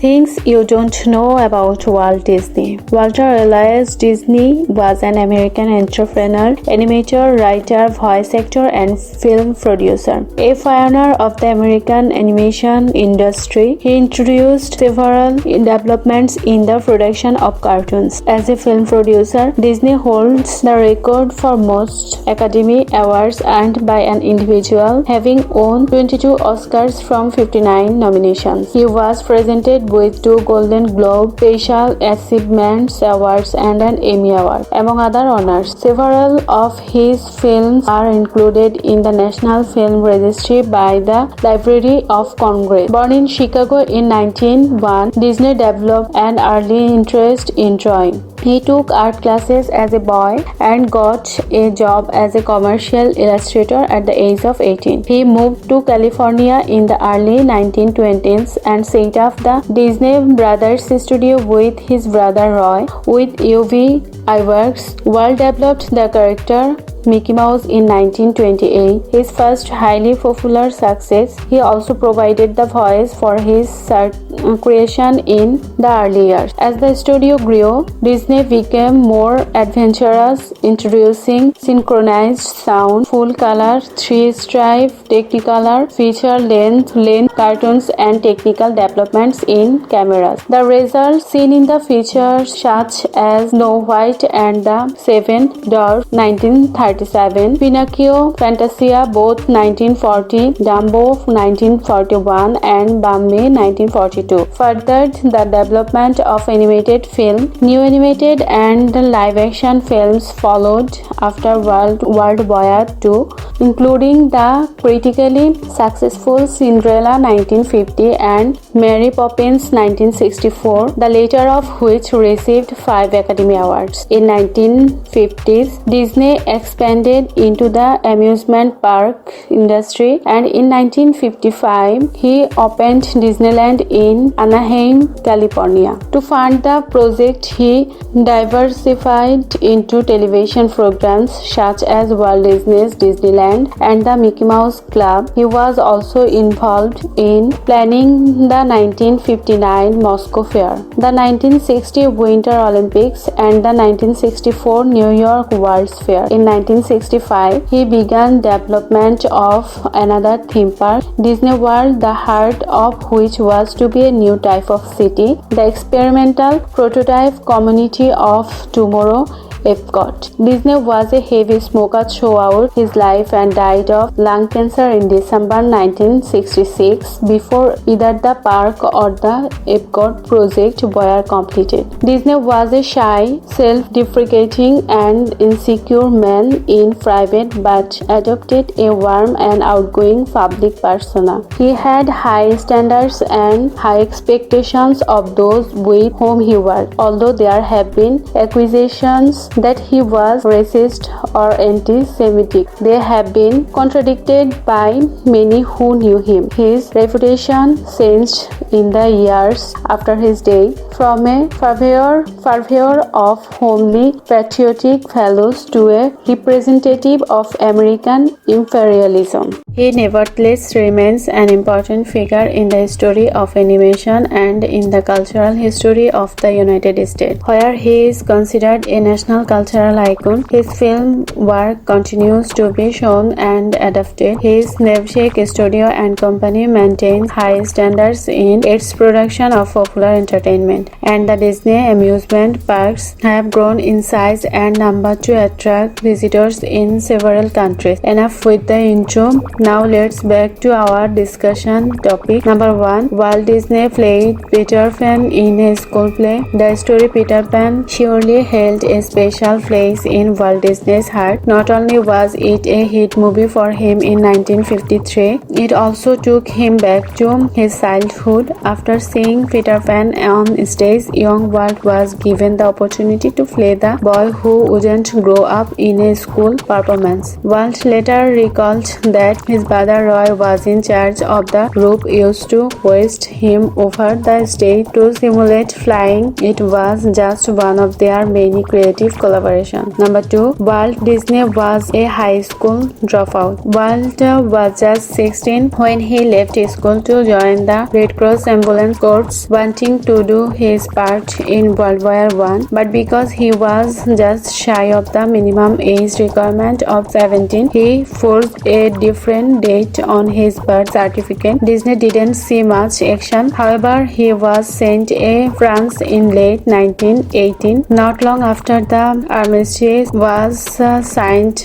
Things you don't know about Walt Disney. Walter Elias Disney was an American entrepreneur, animator, writer, voice actor, and film producer. A pioneer of the American animation industry, he introduced several developments in the production of cartoons. As a film producer, Disney holds the record for most Academy Awards earned by an individual, having won 22 Oscars from 59 nominations. He was presented with 2 Golden Globe Special Achievements Awards and an Emmy Award, among other honors. Several of his films are included in the National Film Registry by the Library of Congress. Born in Chicago in 1901, Disney developed an early interest in drawing. He took art classes as a boy and got a job as a commercial illustrator at the age of 18. He moved to California in the early 1920s and set up the Disney Brothers studio with his brother Roy. With Ub Iwerks, Walt developed the character Mickey Mouse in 1928, his first highly popular success. He also provided the voice for his creation in the early years. As the studio grew, Disney became more adventurous, introducing synchronized sound, full-color, 3-stripe, Technicolor, feature-length cartoons, and technical developments in cameras. The results seen in the features such as Snow White and the Seven Dwarfs 1937, Pinocchio Fantasia both 1940, Dumbo 1941, and Bambi 1942 furthered the development of animated film. New animated and live-action films followed after World War II, including the critically successful Cinderella 1950 and Mary Poppins 1964, the latter of which received 5 Academy Awards. In 1950s, Disney expanded into the amusement park industry, and in 1955, he opened Disneyland in Anaheim, California. To fund the project, he diversified into television programs such as Walt Disney's Disneyland and the Mickey Mouse Club. He was also involved in planning the 1959 Moscow Fair, the 1960 Winter Olympics, and the 1964 New York World's Fair. In 1965, he began development of another theme park, Disney World, the heart of which was to be a new type of city, the experimental prototype community of tomorrow, Epcot. Disney was a heavy smoker throughout his life and died of lung cancer in December 1966 before either the park or the Epcot project were completed. Disney was a shy, self-deprecating, and insecure man in private but adopted a warm and outgoing public persona. He had high standards and high expectations of those with whom he worked, although there have been accusations that he was racist or anti-Semitic. They have been contradicted by many who knew him. His reputation changed in the years after his death, from a fervor of homely patriotic values to a representative of American imperialism. He nevertheless remains an important figure in the history of animation and in the cultural history of the United States, where he is considered a national cultural icon. His film work continues to be shown and adapted. His namesake studio and company maintains high standards in its production of popular entertainment, and the Disney amusement parks have grown in size and number to attract visitors in several countries. Enough with the intro. Now let's back to our discussion topic. Number 1. Walt Disney played Peter Pan in a school play. The story Peter Pan surely held a special place in Walt Disney's heart. Not only was it a hit movie for him in 1953, it also took him back to his childhood. After seeing Peter Pan on stage, young Walt was given the opportunity to play the boy who wouldn't grow up in a school performance. Walt later recalled that his brother Roy was in charge of the group used to hoist him over the stage to simulate flying. It was just one of their many creative of collaboration. Number 2. Walt Disney was a high school dropout. Walt was just 16 when he left school to join the Red Cross Ambulance Corps, wanting to do his part in World War I, but because he was just shy of the minimum age requirement of 17, he forced a different date on his birth certificate. Disney didn't see much action. However, he was sent to France in late 1918. Not long after the armistice was signed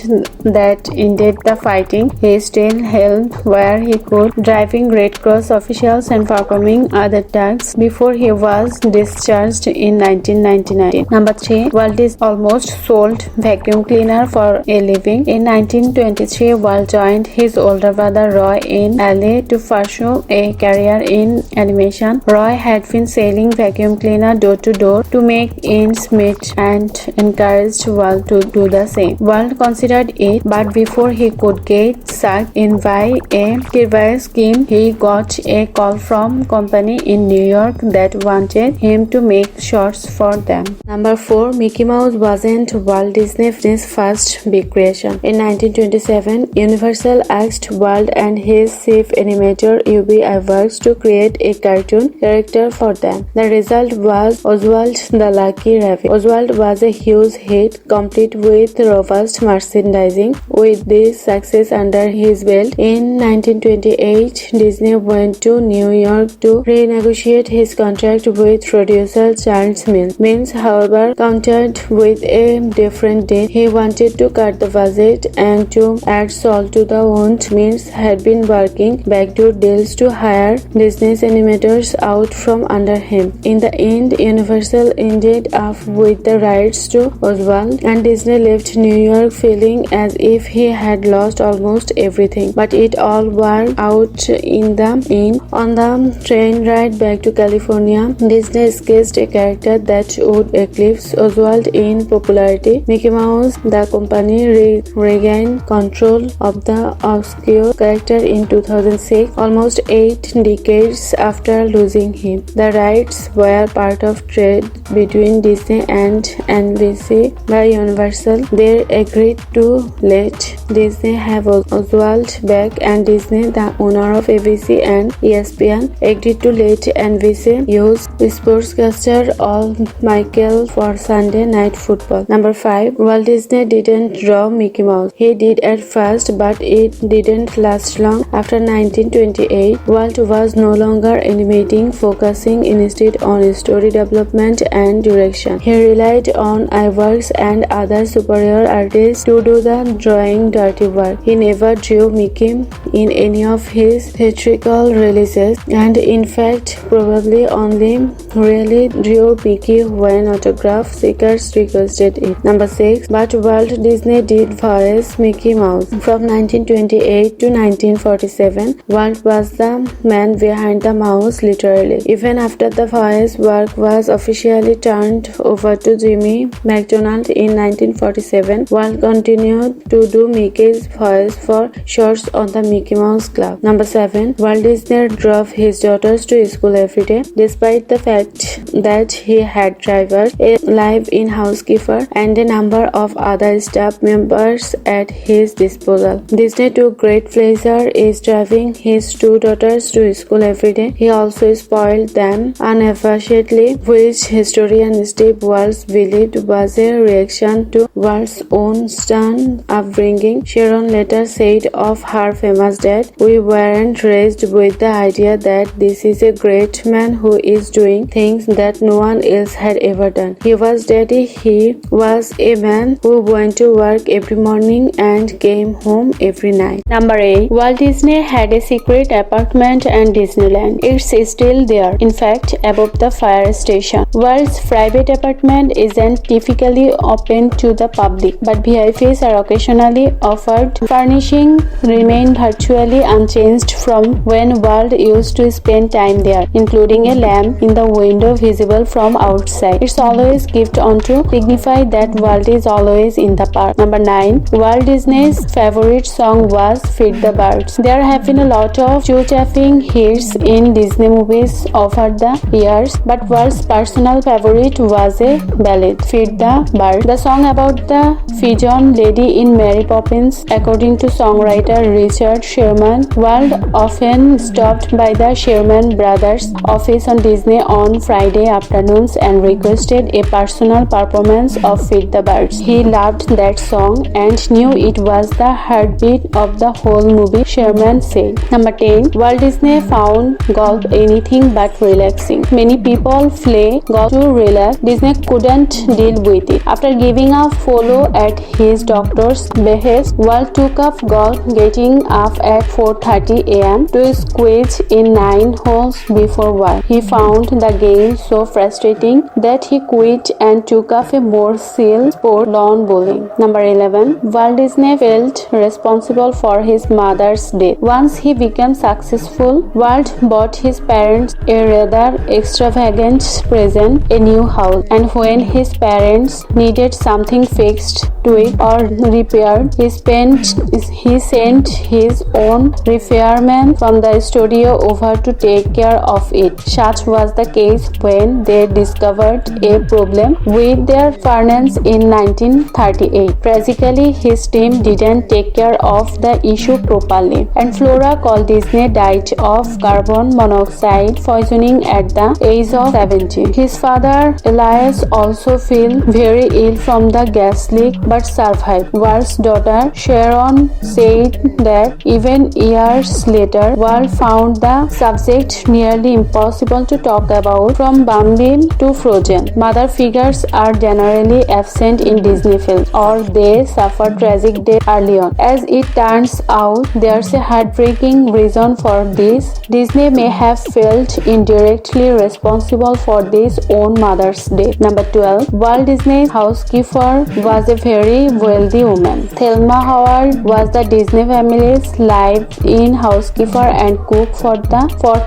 that ended the fighting, he still helped where he could, driving Red Cross officials and performing other tasks before he was discharged in 1999. Number 3. Walt is almost sold vacuum cleaner for a living. In 1923, Walt joined his older brother Roy in LA to pursue a career in animation. Roy had been selling vacuum cleaner door to door to make ends meet and encouraged Walt to do the same. Walt considered it, but before he could get sucked in by a clever scheme, he got a call from company in New York that wanted him to make shorts for them. Number 4. Mickey Mouse wasn't Walt Disney's first big creation. In 1927, Universal asked Walt and his chief animator Ub Iwerks to create a cartoon character for them. The result was Oswald the Lucky Rabbit. Oswald was a huge hit, complete with robust merchandising. With this success under his belt, in 1928, Disney went to New York to renegotiate his contract with producer Charles Mills. Mills, however, countered with a different deal. He wanted to cut the budget and to add salt to the wound. Mills had been working backdoor deals to hire Disney's animators out from under him. In the end, Universal ended up with the rights to Oswald, and Disney left New York feeling as if he had lost almost everything. But it all worked out in the end. On the train ride back to California, Disney sketched a character that would eclipse Oswald in popularity. Mickey Mouse. The company regained control of the obscure character in 2006, almost 8 decades after losing him. The rights were part of trade between Disney and NBC by Universal. They agreed to let Disney have Oswald back, and Disney, the owner of ABC and ESPN, agreed to let NBC use sportscaster Al Michael for Sunday Night Football. Number 5. Walt Disney didn't draw Mickey Mouse. He did at first, but it didn't last long. After 1928, Walt was no longer animating, focusing instead on story development and direction. He relied on Iwerks and other superior artists to do the drawing dirty work. He never drew Mickey in any of his theatrical releases, and in fact probably only really drew Mickey when autograph seekers requested it. Number 6. But Walt Disney did voice Mickey Mouse. From 1928 to 1947, Walt was the man behind the mouse, literally. Even after the voice work was officially turned over to Jimmy McDonald in 1947, Walt continued to do Mickey's voice for shorts on the Mickey Mouse Club. Number 7. Walt Disney drove his daughters to school every day, despite the fact that he had drivers, a live-in housekeeper, and a number of other staff members at his disposal. Disney took great pleasure in driving his 2 daughters to school every day. He also spoiled them unabashedly, which historian Steve Walsh believed was a reaction to Walt's own stern upbringing. Sharon later said of her famous dad, "We weren't raised with the idea that this is a great man who is doing things that no one else had ever done. He was daddy. He was a man who went to work every morning and came home every night." Number 8. Walt Disney had a secret apartment in Disneyland. It's still there, in fact, above the fire station. Walt's private apartment isn't typically open to the public, but VIPs are occasionally offered. Furnishing remained virtually unchanged from when Walt used to spend time there, including a lamp in the window visible from outside. It's always kept on to signify that Walt is always in the park. Number 9. Walt Disney's favorite song was Feed the Birds. There have been a lot of jaw-tapping hits in Disney movies over the years, but Walt's personal favorite was a ballad, Feed the Birds, the song about the pigeon lady in Mary Poppins. According to songwriter Richard Sherman, Walt often stopped by the Sherman Brothers office on Disney on Friday afternoons and requested a personal performance of Feed the Birds. He loved that song and knew it was the heartbeat of the whole movie, Sherman said. Number 10. Walt Disney found golf anything but relaxing. Many people play golf to relax. Disney couldn't deal with it. After giving a follow at his doctor's behest, Walt took up golf, getting up at 4:30 a.m. to squeeze in 9 holes before work. He found the game so frustrating that he quit and took up a more chill sport, lawn bowling. Number 11. Walt Disney felt responsible for his mother's death. Once he became successful, Walt bought his parents a rather extravagant present, a new house, and when his parents needed something fixed, tweaked, or repaired, he sent his own repairman from the studio over to take care of it. Such was the case when they discovered a problem with their furnace in 1938. Tragically, his team didn't take care of the issue properly, and Flora called Disney died of carbon monoxide poisoning at the age of 70. His father, Elias, also fell very ill from the gas leak but survived. Walt's daughter, Sharon, said that even years later, Walt found the subject nearly impossible to talk about, from Bambi to Frozen. Mother figures are generally absent in Disney films, or they suffer tragic death early on. As it turns out, there's a heartbreaking reason for this. Disney may have felt indirectly responsible for this own mother's death. Number 12. Walt Disney's housekeeper was a very wealthy woman. Thelma Howard was the Disney family's live-in housekeeper and cook for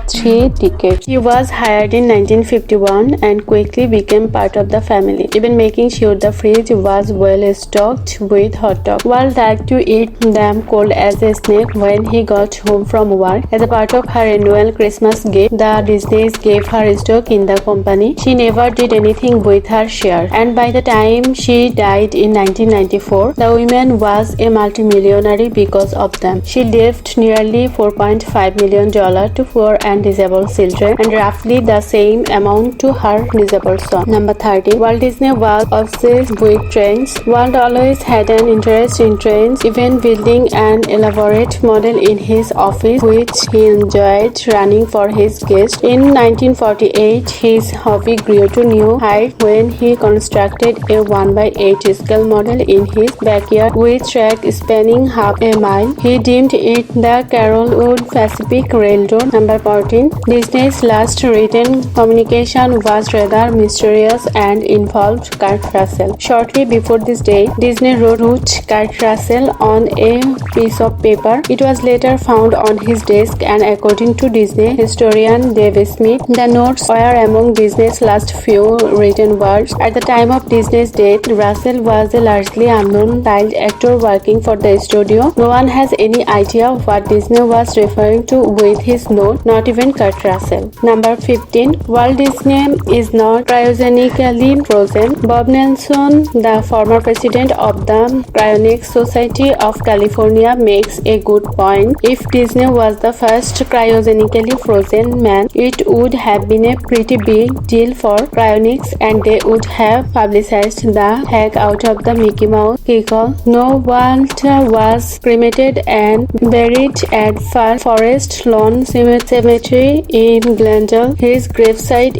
3 decades. She was hired in 1951 and quickly became part of the family, even making sure the fridge was well stocked with hot dogs. Walt liked to eat them cold as a snack when he got home from work. As a part of her annual Christmas gift, the Disneys gave her stock in the company. She never did anything with her share, and by the time she died in 1994, the woman was a multimillionaire because of them. She left nearly $4.5 million to poor and disabled children, and roughly the same amount to her disabled son. Number 30. Walt Disney was obsessed with trains. Walt always had an interest in trains, even building an elaborate model in his office, which he enjoyed running for his guests. In 1948, his hobby grew to new heights when he constructed a 1:8 scale model in his backyard with track spanning half a mile. He deemed it the Carolwood Pacific Railroad. Number 14. Disney's last written communication was rather mysterious and involved Kurt Russell. Shortly before this date, Disney wrote Kurt Russell on a piece of paper. It was later found on his desk, and according to Disney historian David Smith, the notes were among Disney's last few written words. At the time of Disney's death, Russell was a largely unknown child actor working for the studio. No one has any idea what Disney was referring to with his note, not even Kurt Russell. Number 15. Walt Disney is not cryogenically frozen. Bob Nelson, the former president of the Cryonics Society of California, makes a good point. If Disney was the first cryogenically frozen man, it would have been a pretty big deal for Cryonics, and they would have publicized the heck out of the Mickey Mouse kickle. No, Walt was cremated and buried at Forest Lawn Cemetery in Glendale. His gravesite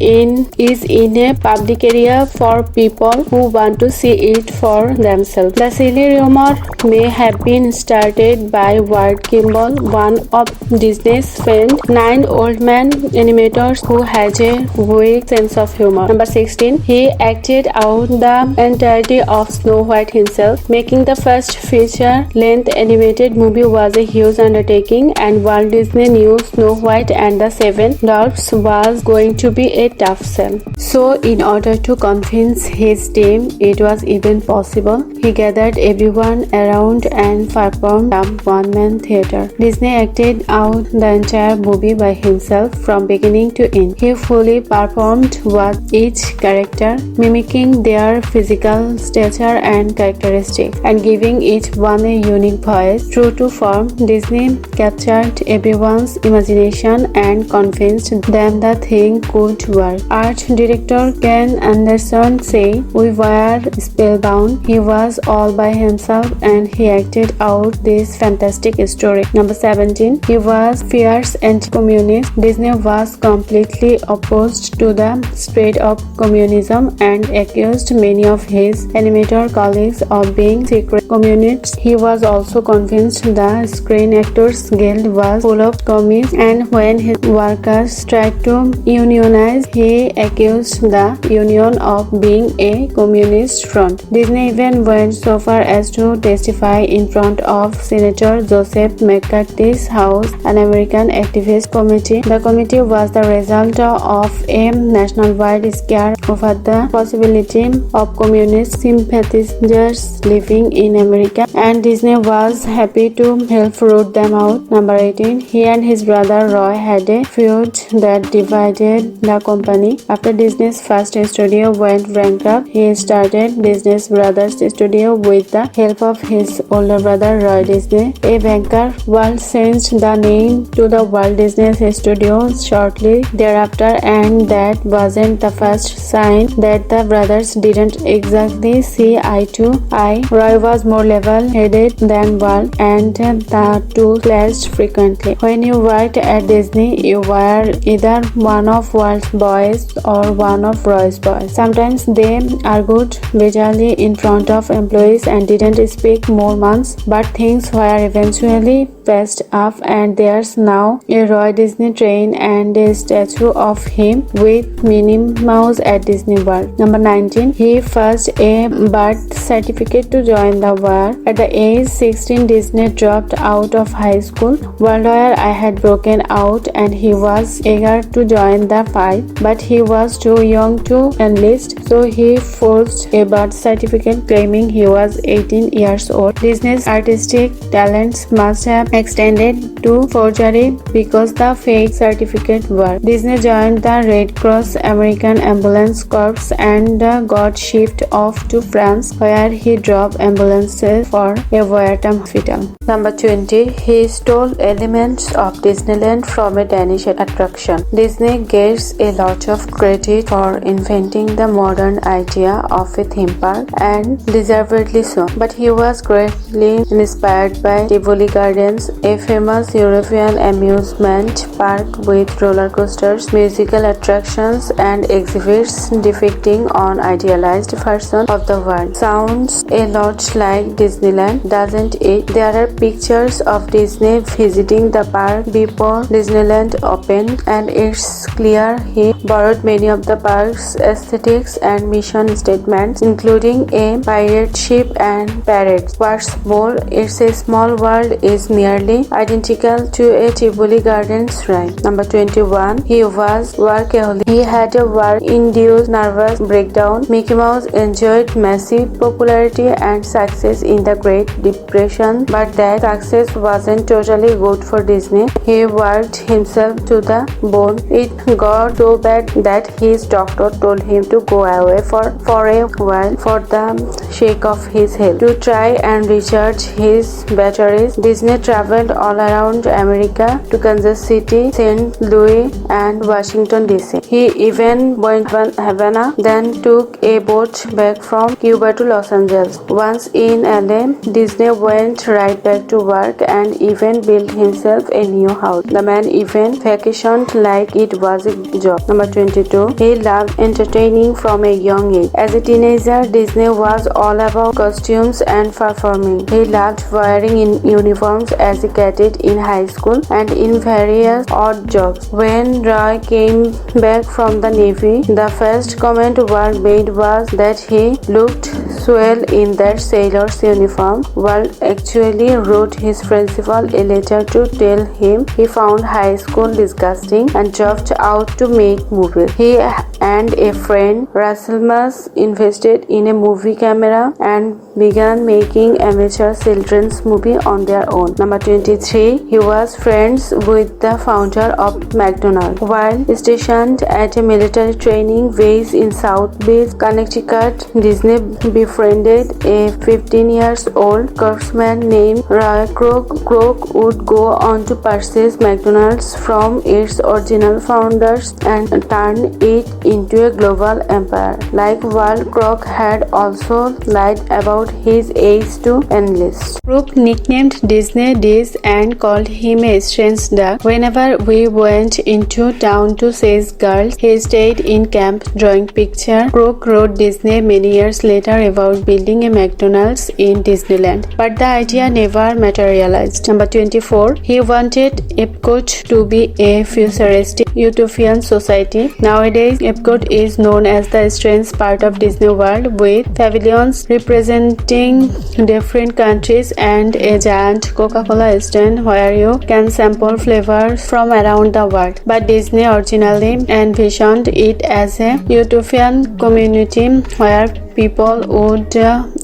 is in a public area for people who want to see it for themselves. The silly rumor may have been started by Ward Kimball, one of Disney's famed 9 old man animators who has a weak sense of humor. Number 16. He acted out the entirety of Snow White himself. Making the first feature-length animated movie was a huge undertaking, and Walt Disney knew Snow White and the Seven Dwarfs was going to be a tough sell. So, in order to convince his team it was even possible, he gathered everyone around and performed a one-man theater. Disney acted out the entire movie by himself from beginning to end. He fully performed with each character, mimicking their physical stature and characteristics, and giving each one a unique voice. True to form, Disney captured everyone's imagination and convinced them the thing could work. Art director Ken Anderson said, "We were spellbound. He was all by himself and he acted out this fantastic story." Number 17. He was fierce anti-communist. Disney was completely opposed to the spread of communism and accused many of his animator colleagues of being secret communists. He was also convinced the Screen Actors Guild was full of commies, and when his workers tried to unionize, he accused the union of being a communist front. Disney even went so far as to testify in front of Senator Joseph McCarthy's House, an American activist committee. The committee was the result of a nationwide scare over the possibility of communist sympathizers living in America, and Disney was happy to help root them out. Number 18. He and his brother Roy had a feud that divided the company. After Disney's first studio went bankrupt, he started Disney's Brothers Studio with the help of his older brother Roy Disney, a banker. Walt changed the name to the Walt Disney Studios shortly thereafter, and that wasn't the first sign that the brothers didn't exactly see eye to eye. Roy was more level-headed than Walt, and the two clashed frequently. When you worked at Disney, you were either one of Walt's boys or one of Roy's boys. Sometimes they argued bitterly in front of employees and didn't speak more months, but things were eventually patched up, and there's now a Roy Disney train and a statue of him with Minnie Mouse at Disney World. Number 19. He first a birth certificate to join the war. At the age 16, Disney dropped out of high school. While I had broken out and he was eager to join the fight, but he was too young to enlist, so he forged a birth certificate claiming he was 18 years old. Disney's artistic talents must have extended to forgery because the fake certificate worked. Disney joined the Red Cross American Ambulance Corps and got shipped off to France, where he drove ambulances for a wartime hospital. Number 20. He stole elements of Disneyland from a Danish attraction. Disney gets a lot of credit for inventing the modern idea of a theme park, and deservedly so. But he was greatly inspired by Tivoli Gardens, a famous European amusement park with roller coasters, musical attractions, and exhibits depicting an idealized version of the world. Sounds a lot like Disneyland, doesn't it? There are pictures of Disney visiting the park before Disneyland opened, and it's clear he borrowed many of the park's aesthetics and mission statements, including a pirate ship and parrots. What's more, It's a Small World is nearly identical to a Tivoli Gardens ride. Number 21. He was workaholic. He had a work-induced nervous breakdown. Mickey Mouse enjoyed massive popularity and success in the Great Depression, but that success wasn't totally good for Disney. He worked himself to the bone. It got so bad that his doctor told him to go away for a while for the sake of his health. To try and recharge his batteries, Disney traveled all around America to Kansas City, St. Louis, and Washington DC. He even went to Havana, then took a boat back from Cuba to Los Angeles. Once in LA, Disney went right back to work and even built himself a new house. The man even vacationed like it was a job. Number 22. He loved entertaining from a young age. As a teenager, Disney was all about costumes and performing. He loved wearing uniforms as a cadet in high school and in various odd jobs. When Roy came back from the Navy, the first comment Walt made was that he looked swell in their sailor's uniform. Walt actually wrote his principal a letter to tell him he found high school disgusting and dropped out to make movies. He and a friend, Rasmus, invested in a movie camera and began making amateur children's movie on their own. Number 23. He was friends with the founder of McDonald's. While stationed at a military training base in South Beach, Connecticut, Disney befriended a 15-year-old craftsman named Roy Kroc. Kroc would go on to purchase McDonald's from its original founders and turn it into a global empire. Like Walt, Kroc had also lied about his age to enlist. Kroc nicknamed Disney Diz and called him a strange duck. Whenever we went into town to chase girls, he stayed in camp drawing pictures. Kroc wrote Disney many years later about building a McDonald's in Disneyland, but the idea never materialized. Number 24. He wanted Epcot to be a futuristic utopian society. Nowadays, Epcot is known as the strange part of Disney World, with pavilions representing different countries and a giant Coca-Cola stand where you can sample flavors from around the world. But Disney originally envisioned it as a utopian community where people would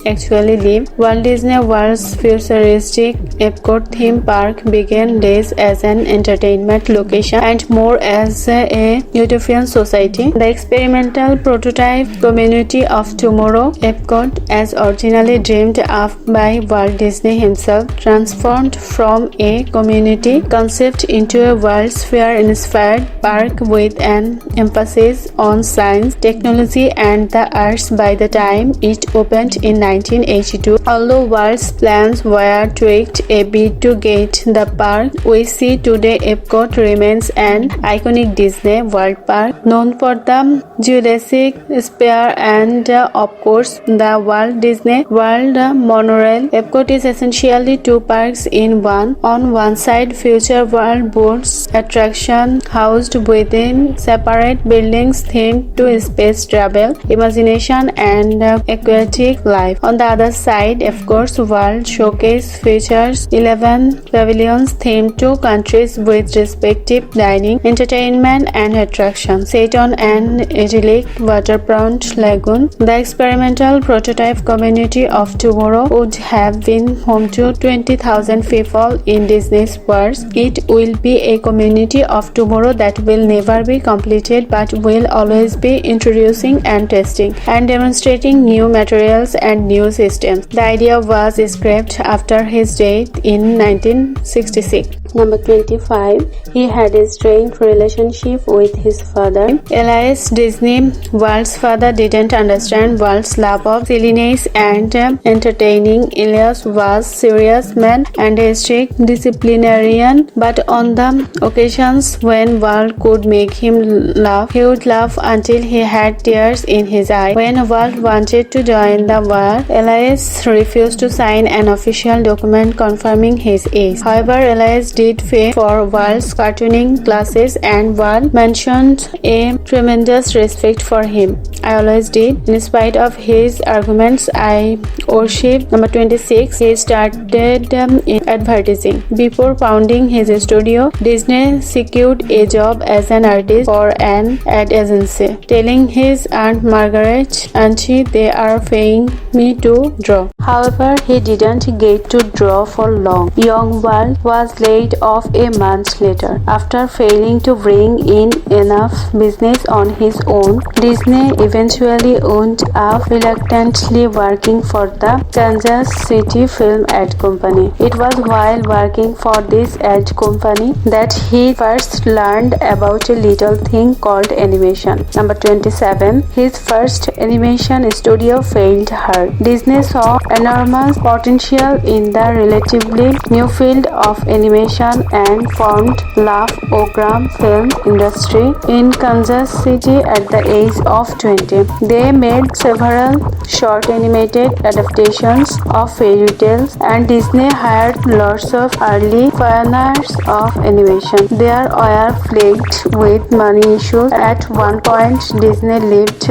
actually live. Walt Disney World's futuristic Epcot theme park began days as an entertainment location and more as a utopian society. The experimental prototype community of tomorrow, Epcot, as originally dreamed up by Walt Disney himself, transformed from a community concept into a World's Fair-inspired park with an emphasis on science, technology, and the arts by the time it opened in 1982. Although Walt's plans were tweaked a bit to get the park we see today, Epcot remains an iconic Disney World park known for the Jurassic Sphere and of course the Walt Disney World monorail. Epcot is essentially two parks in one. On one side, Future World boats attraction housed within separate buildings themed to space travel, imagination, and aquatic life. On the other side, of course, World Showcase features 11 pavilions themed to countries with respective dining, entertainment, and attractions. Set on an idyllic waterfront lagoon, the experimental prototype community of tomorrow would have been home to 20,000 people in Disney's words. It will be a community of tomorrow that will never be completed but will always be introducing and testing and demonstrating new materials and new systems. The idea was scrapped after his death in 1966. Number 25. He had a strained relationship with his father. Elias Disney, Walt's father, didn't understand Walt's love of silliness and entertaining. Elias was a serious man and a strict disciplinarian, but on the occasions when Walt could make him laugh, he would laugh until he had tears in his eyes. When Walt wanted to join the war, Elias refused to sign an official document confirming his age. However, Elias did pay for Walt's cartooning classes and Walt mentioned a tremendous respect for him. I always did. In spite of his arguments, I worshipped. Number 26. He started in advertising. Before founding his studio, Disney secured a job as an artist for an ad agency, telling his Aunt Margaret, "Auntie, they are paying me to draw." However, he didn't get to draw for long. Young Walt was laid off a month later. After failing to bring in enough business on his own, Disney eventually wound up reluctantly working for the Kansas City Film Ad Company. It was while working for this ad company that he first learned about a little thing called animation. Number 27. His first animation studio failed hard. Disney saw enormous potential in the relatively new field of animation animation and formed laugh-o-gram film industry in Kansas City at the age of 20. They made several short animated adaptations of fairy tales, and Disney hired lots of early pioneers of animation. They were plagued with money issues. At one point, Disney lived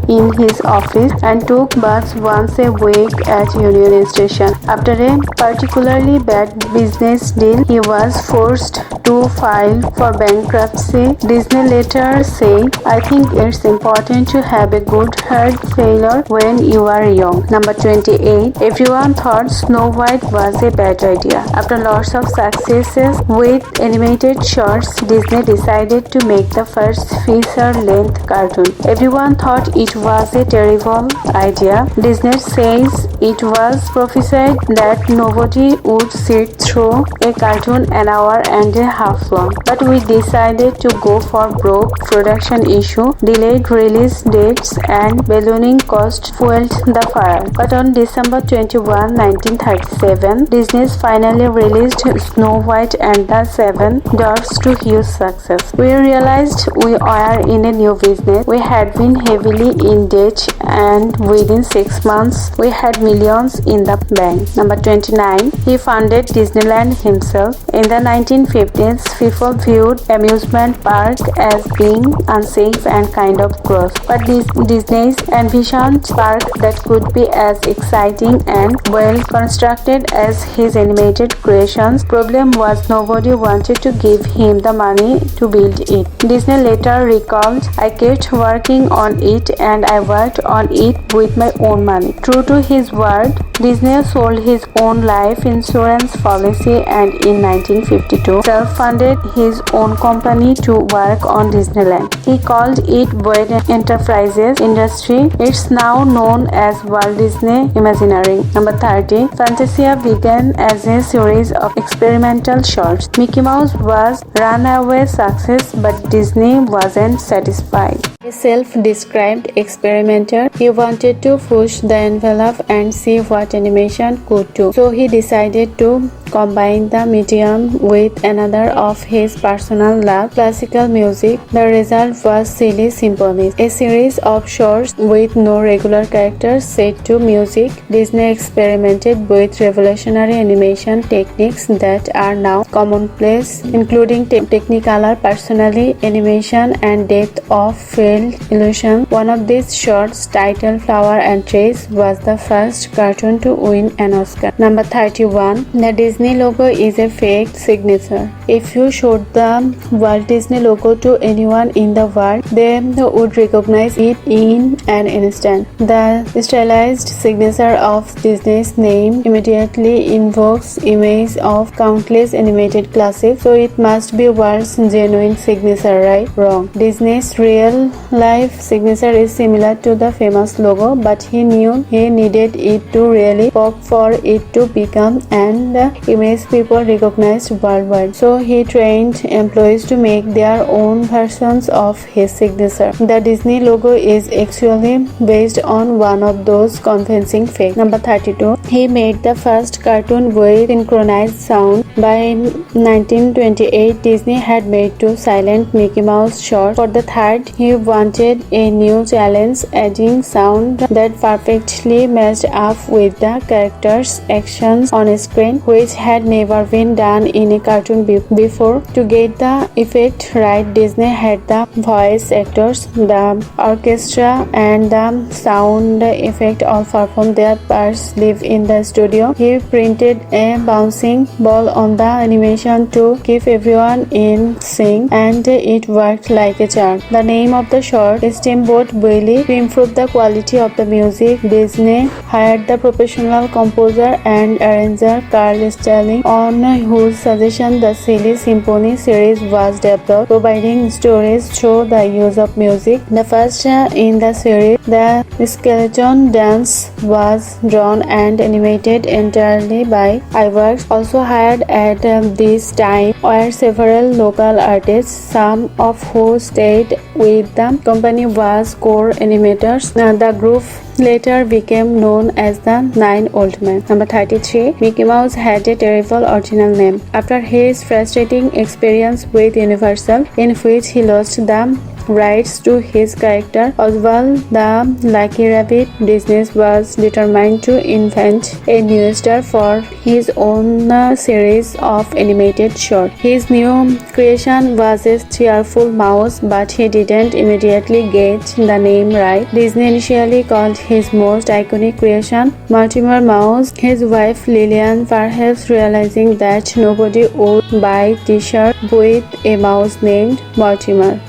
in his office and took baths once a week at Union Station. After a particularly bad business deal, he was forced to file for bankruptcy. Disney later said, "I think it's important to have a good heart failure when you are young." Number 28. Everyone thought Snow White was a bad idea. After lots of successes with animated shorts, Disney decided to make the first feature-length cartoon. Everyone thought it was a terrible idea. Disney says it was prophesied that nobody would sit through a cartoon an hour and a half long. But we decided to go for broke. Production issue, delayed release dates, and ballooning cost fueled the fire. But on December 21, 1937, Disney finally released Snow White and the Seven Dwarfs to huge success. We realized we were in a new business. We had been heavily in debt, and within 6 months, we had millions in the bank. Number 29. He founded Disneyland himself. In the 1950s, people viewed amusement park as being unsafe and kind of gross. But Disney's envisioned park that could be as exciting and well constructed as his animated creations. Problem was nobody wanted to give him the money to build it. Disney later recalled, "I kept working on it and I worked on it with my own money." True to his word, Disney sold his own life insurance policy and in 1952 self-funded his own company to work on Disneyland. He called it Boyd Enterprises Industry. It's now known as Walt Disney Imagineering. Number 30. Fantasia began as a series of experimental shorts. Mickey Mouse was runaway success, but Disney wasn't satisfied. A self-described experimenter, he wanted to push the envelope and see what animation could do. So he decided to combine the medium with another of his personal love, classical music. The result was Silly Symphonies, a series of shorts with no regular characters set to music. Disney experimented with revolutionary animation techniques that are now commonplace, including Technicolor, personally animation, and depth of field illusion. One of these shorts, titled Flower and Trees, was the first cartoon to win an Oscar. Number 31. The Disney logo is a fake signature. If you showed the Walt Disney logo to anyone in the world, they would recognize it in an instant. The stylized signature of Disney's name immediately invokes images of countless animated classics, so it must be Walt's genuine signature, right? Wrong. Disney's real-life signature is similar to the famous logo, but he knew he needed it to really pop for it to become an image people recognized worldwide. So he trained employees to make their own versions of his signature. The Disney logo is actually based on one of those convincing fakes. Number 32. He made the first cartoon with synchronized sound. By 1928, Disney had made two silent Mickey Mouse shorts. For the third, he wanted a new challenge, adding sound that perfectly matched up with the characters' actions on screen, which had never been done in a cartoon before. To get the effect right, Disney had the voice actors, the orchestra, and the sound effect all perform their parts live in the studio. He printed a bouncing ball on the animation to keep everyone in sync, and it worked like a charm. The name of the short is Steamboat Willie. To improve the quality of the music, Disney hired the professional composer and arranger Carl Stalling, on whose suggestion the Silly Symphony series was developed, providing stories through the use of music. The first in the series, the skeleton dance, was drawn and animated entirely by Iwerks, also hired at this time were several local artists, some of who stayed with the company was core animators. The group later became known as the Nine Old Men. Number 33. Mickey Mouse had a terrible original name. After his frustrating experience with Universal, in which he lost the rights to his character Oswald the Lucky Rabbit, Disney was determined to invent a new star for his own series of animated shorts. His new creation was a cheerful mouse, but he didn't immediately get the name right. Disney initially called his most iconic creation Mortimer Mouse. His wife Lillian, perhaps realizing that nobody would buy t-shirt with a mouse named Mortimer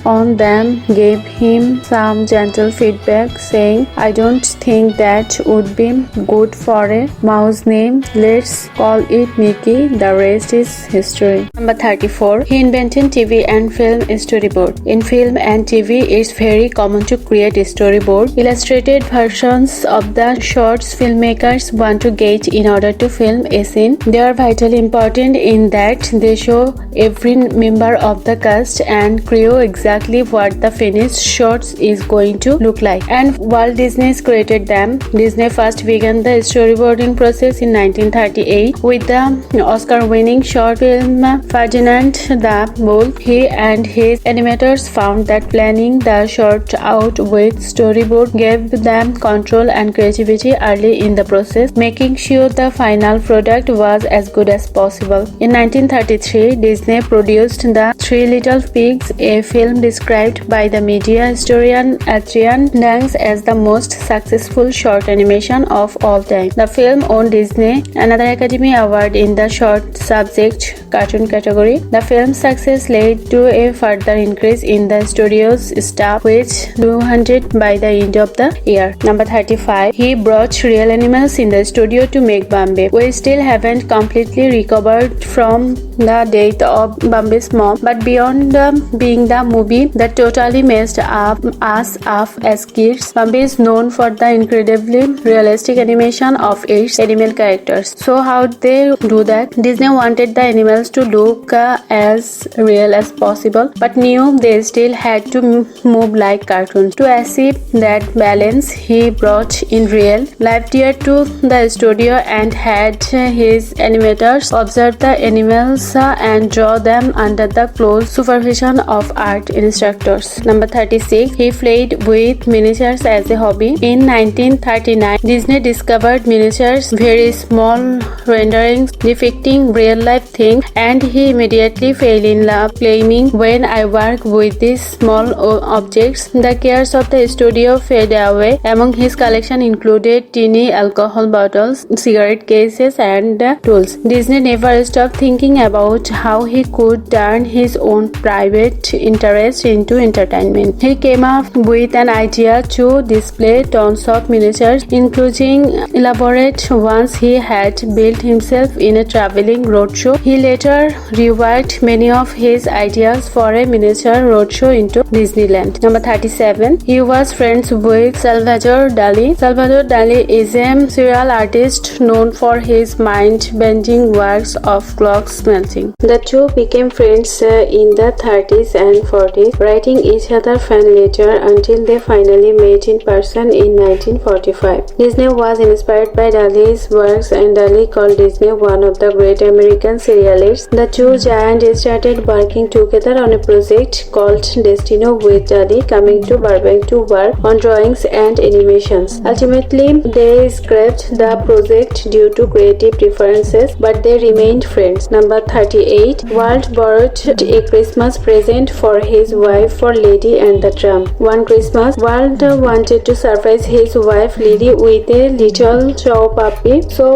on them, gave him some gentle feedback saying, "I don't think that would be good for a mouse name. Let's call it Mickey. The rest is history." Number 34. He invented TV and film storyboard. In film and TV, it's very common to create storyboard, illustrated versions of the shorts filmmakers want to get in order to film a scene. They are vitally important in that they show every member of the cast and crew exactly what the finished shorts is going to look like, and Walt Disney created them. Disney first began the storyboarding process in 1938 with the Oscar-winning short film Ferdinand the Bull. He and his animators found that planning the short out with storyboard gave them control and creativity early in the process, making sure the final product was as good as possible. In 1933, Disney produced The Three Little Pigs, a film described by the media historian Adrian Danks as the most successful short animation of all time. The film won Disney another Academy Award in the short subject cartoon category. The film's success led to a further increase in the studio's staff, which 200 by the end of the year. Number 35. He brought real animals in the studio to make Bambi. We still haven't completely recovered from the death of Bambi's mom, but beyond being the movie that totally messed us up as kids, Bambi is known for the incredibly realistic animation of its animal characters. So how they do that? Disney wanted the animals to look as real as possible, but knew they still had to move like cartoons. To achieve that balance, he brought in real live deer to the studio and had his animators observe the animals and draw them under the close supervision of art instructors. Number 36. He played with miniatures as a hobby. In 1939, Disney discovered miniatures, very small renderings depicting real-life things, and he immediately fell in love, claiming, "When I work with these small objects, the cares of the studio fade away." Among his collection included tiny alcohol bottles, cigarette cases, and tools. Disney never stopped thinking about how he could turn his own private interest into entertainment. He came up with an idea to display tons of miniatures, including elaborate ones he had built himself in a traveling roadshow. He later reworked many of his ideas for a miniature roadshow into Disneyland. Number 37. He was friends with Salvador Dali. Salvador Dali is a serial artist known for his mind-bending works of clock smelting. The two became friends in the 30s and 40s, writing each other fan letter until they finally met in person in 1945. Disney was inspired by Dali's works, and Dali called Disney one of the great American serialists. The two giants started working together on a project called Destino, with Dali coming to Burbank to work on drawings and animations. Ultimately, they scrapped the project due to creative differences, but they remained friends. Number 38. Walt borrowed a Christmas present for his wife for Lady and the Tramp. One Christmas, Walt wanted to surprise his wife Lily with a little chow puppy. So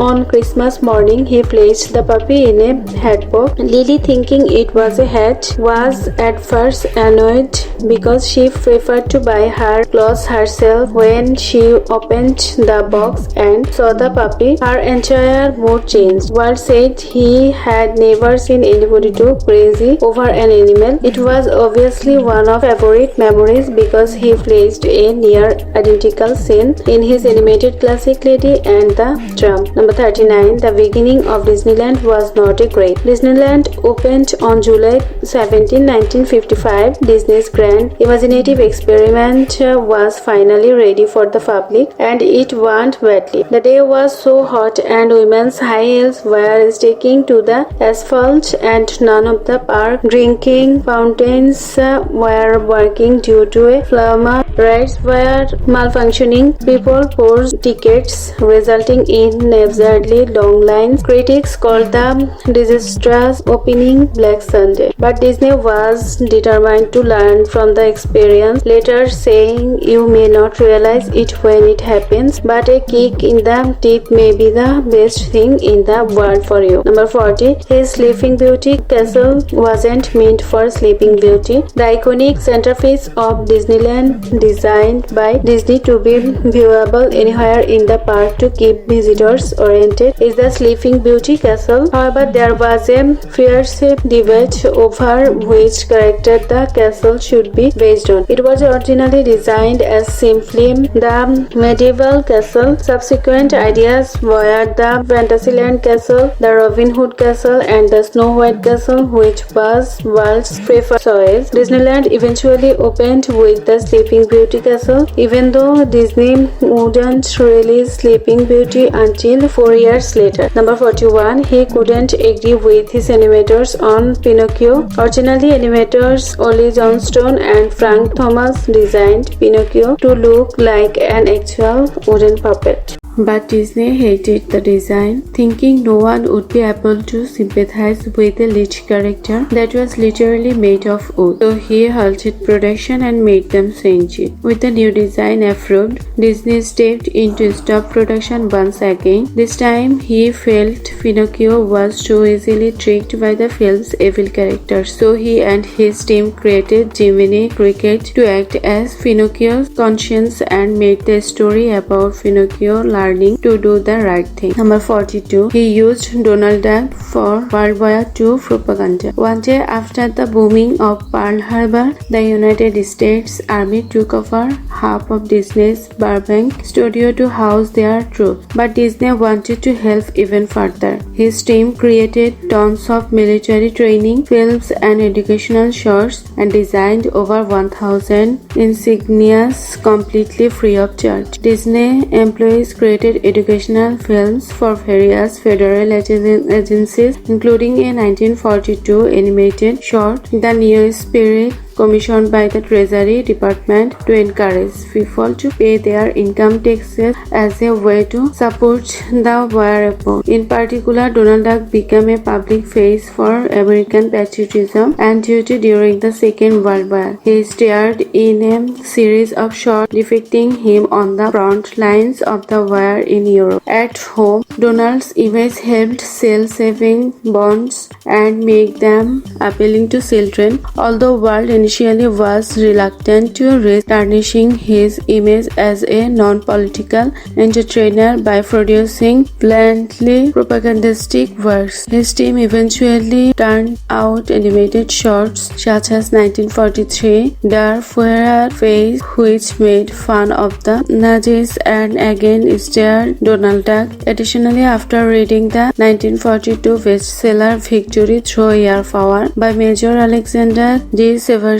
on Christmas morning, he placed the puppy in a hat box. Lily, thinking it was a hat, was at first annoyed because she preferred to buy her clothes herself. When she opened the box and saw the puppy, her entire mood changed. Walt said he had never seen anybody too crazy over an animal. It was obviously one of his favorite memories because he placed a near identical scene in his animated classic Lady and the Tramp. Number 39. The beginning of Disneyland was not a great. Disneyland opened on July 17, 1955. Disney's grand imaginative experiment was finally ready for the public, and it went badly. The day was so hot and women's high heels were sticking to the asphalt, and none of the park drinking fountains were working due to a plumber. Rides were malfunctioning. People forced tickets, resulting in absurdly long lines. Critics called the disastrous opening Black Sunday. But Disney was determined to learn from the experience, later saying, "You may not realize it when it happens, but a kick in the teeth may be the best thing in the world for you." Number 40. His Sleeping Beauty castle wasn't meant for Sleeping Beauty. The iconic centerpiece of Disneyland, designed by Disney to be viewable anywhere in the park to keep visitors oriented, is the Sleeping Beauty castle. However, there was a fierce debate over which character the castle should be based on. It was originally designed as simply the medieval castle. Subsequent ideas were the Fantasyland castle, the Robin Hood castle, and the Snow White castle, which was Walt's preferred choice. Disneyland eventually opened with the Sleeping Beauty castle, even though Disney wouldn't release Sleeping Beauty until 4 years later. Number 41. He couldn't agree with his animators on Pinocchio. Originally, animators Ollie Johnston and Frank Thomas designed Pinocchio to look like an actual wooden puppet. But Disney hated the design, thinking no one would be able to sympathize with a lead character that was literally made of wood. So he halted production and made them change it. With the new design approved, Disney stepped in to stop production once again. This time he felt Pinocchio was too easily tricked by the film's evil characters. So he and his team created Jiminy Cricket to act as Pinocchio's conscience and made the story about Pinocchio learning to do the right thing. Number 42. He used Donald Duck for World War II propaganda. One day after the bombing of Pearl Harbor, the United States Army took over half of Disney's Burbank studio to house their troops. But Disney wanted to help even further. His team created tons of military training films and educational shorts and designed over 1,000 insignias completely free of charge. Disney employees created educational films for various federal agencies, including a 1942 animated short, The New Spirit, commissioned by the Treasury Department to encourage people to pay their income taxes as a way to support the war effort. In particular, Donald Duck became a public face for American patriotism and duty during the Second World War. He starred in a series of shorts depicting him on the front lines of the war in Europe. At home, Donald's image helped sell saving bonds and make them appealing to children, although Walt initially was reluctant to risk tarnishing his image as a non-political entertainer by producing bluntly propagandistic works. His team eventually turned out animated shorts such as 1943 Der Fuhrer Face, which made fun of the Nazis and again starred Donald Duck. Additionally, after reading the 1942 bestseller Victory Through Air Power by Major Alexander D. Seversky,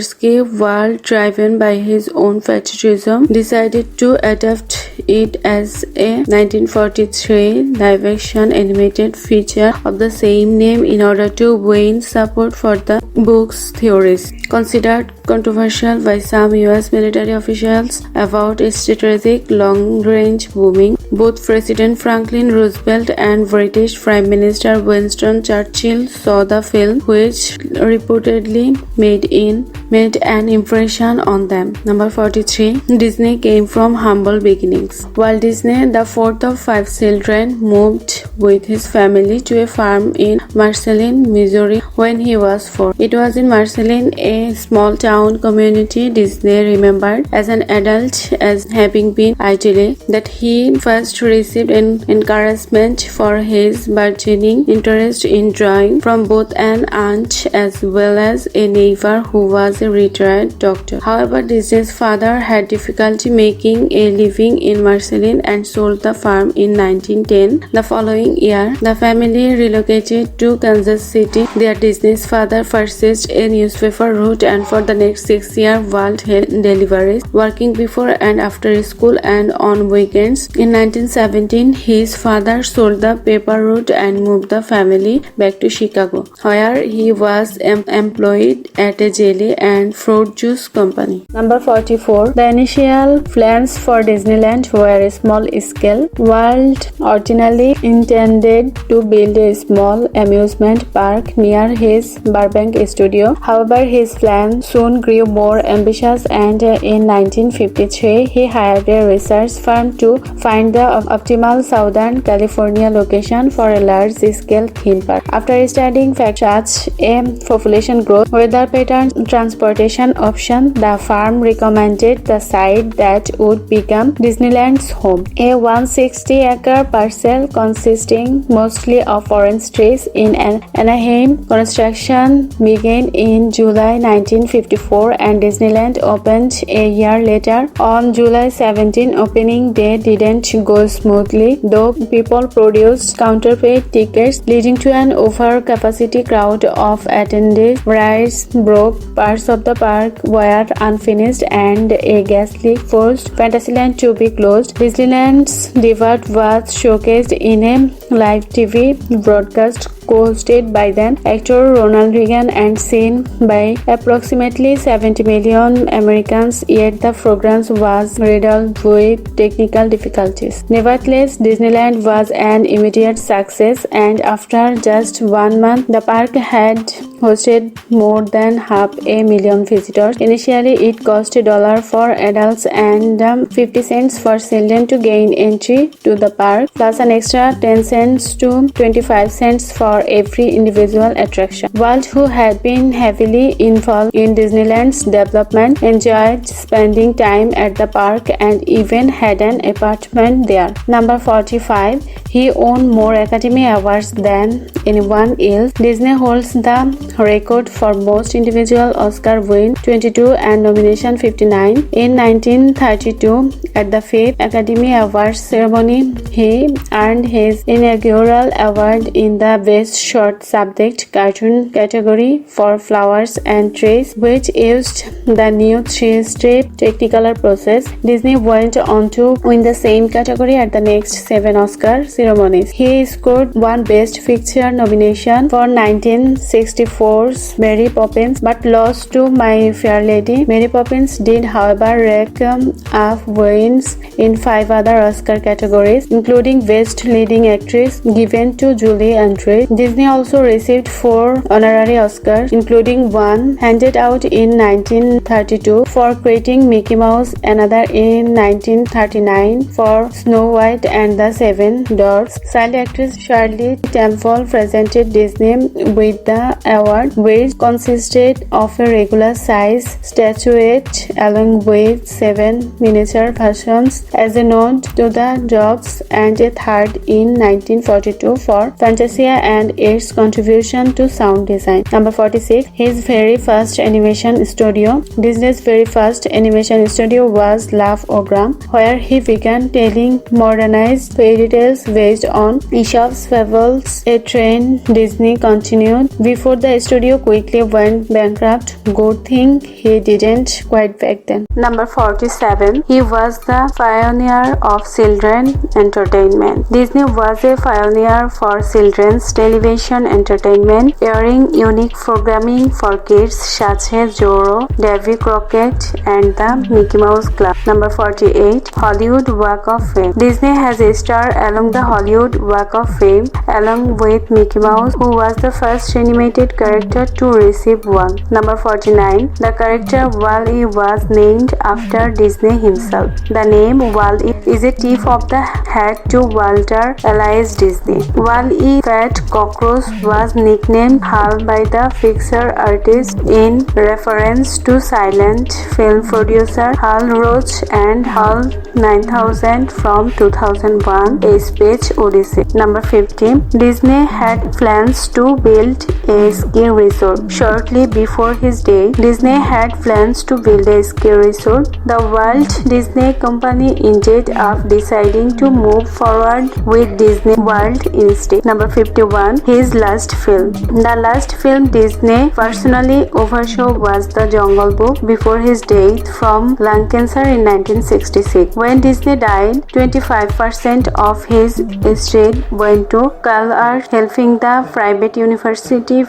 Walt, driven by his own patriotism, decided to adapt it as a 1943 live-action animated feature of the same name in order to win support for the book's theories. Considered controversial by some US military officials about its strategic long-range bombing, both President Franklin Roosevelt and British Prime Minister Winston Churchill saw the film, which reportedly made in made an impression on them. Number 43. Disney came from humble beginnings. Walt Disney, the fourth of 5 children, moved with his family to a farm in Marceline, Missouri when he was 4. It was in Marceline, a small town community Disney remembered as an adult as having been idyllic, that he first received encouragement for his burgeoning interest in drawing from both an aunt as well as a neighbor who was a retired doctor. However, Disney's father had difficulty making a living in Marceline and sold the farm in 1910. The following year, the family relocated to Kansas City. There, Disney's father purchased a newspaper route, and for the next 6 years, Walt held deliveries, working before and after school and on weekends. In 1917, his father sold the paper route and moved the family back to Chicago, where he was employed at a jelly and fruit juice company. Number 44. The initial plans for Disneyland were small scale. Walt originally intended to build a small amusement park near his Burbank studio. However, his plan soon grew more ambitious, and in 1953 he hired a research firm to find the optimal Southern California location for a large-scale theme park. After studying factors such as population growth, weather pattern, transportation option, the firm recommended the site that would become Disneyland's home, a 160-acre parcel consisting mostly of orange trees in Anaheim. Construction began in July 1954 and Disneyland opened a year later. On July 17, opening day didn't go smoothly, though people produced counterfeit tickets, leading to an over-capacity crowd of attendees. Rides broke, parts of the park were unfinished, and a gas leak forced Fantasyland to be closed. Disneyland's debut was showcased in a live TV broadcast co-hosted by then actor Ronald Reagan and seen by approximately 70 million Americans, yet the program was riddled with technical difficulties. Nevertheless, Disneyland was an immediate success, and after just 1 month, the park had hosted more than 500,000 visitors. Initially, it cost $1 for adults and 50 cents for children to gain entry to the park, plus an extra 10 cents to 25 cents for every individual attraction. Walt, who had been heavily involved in Disneyland's development, enjoyed spending time at the park and even had an apartment there. Number 45. He won more Academy Awards than anyone else. Disney holds the record for most individual Oscar wins, 22, and nomination 59. In 1932, at the 5th Academy Awards ceremony, he earned his inaugural award in the Best Short Subject Cartoon category for Flowers and Trees, which used the new 3-step Technicolor process. Disney went on to win the same category at the next 7 Oscar ceremonies. He scored one Best Picture nomination for 1964's Mary Poppins, but lost to My Fair Lady. Mary Poppins did, however, rack up wins in 5 other Oscar categories, including Best Leading Actress given to Julie Andrews. Disney also received 4 honorary Oscars, including one handed out in 1932 for creating Mickey Mouse, another in 1939 for Snow White and the Seven Dwarfs. Child actress Shirley Temple presented Disney with the award, which consisted of a regular-size statuette along with 7 miniature versions as a nod to the dwarfs, and a third in 1942 for Fantasia and its contribution to sound design. Number 46. His very first animation studio. Disney's very first animation studio was Laugh-O-Gram, where he began telling modernized fairy tales based on Aesop's fables, a trend Disney continued before the studio quickly went bankrupt. Good thing he didn't quite back then. Number 47. He was the pioneer of children entertainment. Disney was a pioneer for children's television entertainment, airing unique programming for kids such as Zorro, Davy Crockett, and the Mickey Mouse Club. Number 48. Hollywood Walk of Fame. Disney has a star along the Hollywood Walk of Fame along with Mickey Mouse, who was the first animated character to receive one. Number 49. The character Wall-E was named after Disney himself. The name Wall-E is a tip of the hat to Walter Elias Disney. Wall-E Fat Cockroach was nicknamed Hal by the fixer artist in reference to silent film producer Hal Roach and Hal 9000 from 2001 A Space Odyssey. Number 50. Disney had plans to build a ski resort. Shortly before his death, Disney had plans to build a ski resort. The Walt Disney Company ended up deciding to move forward with Disney World instead. Number 51. His last film. The last film Disney personally oversaw was The Jungle Book before his death from lung cancer in 1966. When Disney died, 25% of his estate went to CalArts, helping the private university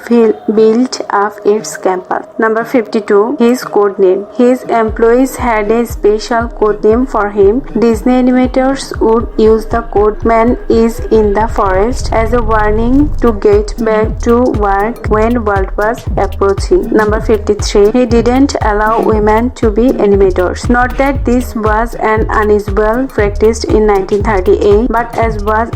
build up its campus. Number 52. His code name. His employees had a special code name for him. Disney animators would use the code "Man is in the forest" as a warning to get back to work when Walt was approaching. Number 53. He didn't allow women to be animators. Not that this was an unusual practice in 1938, but as was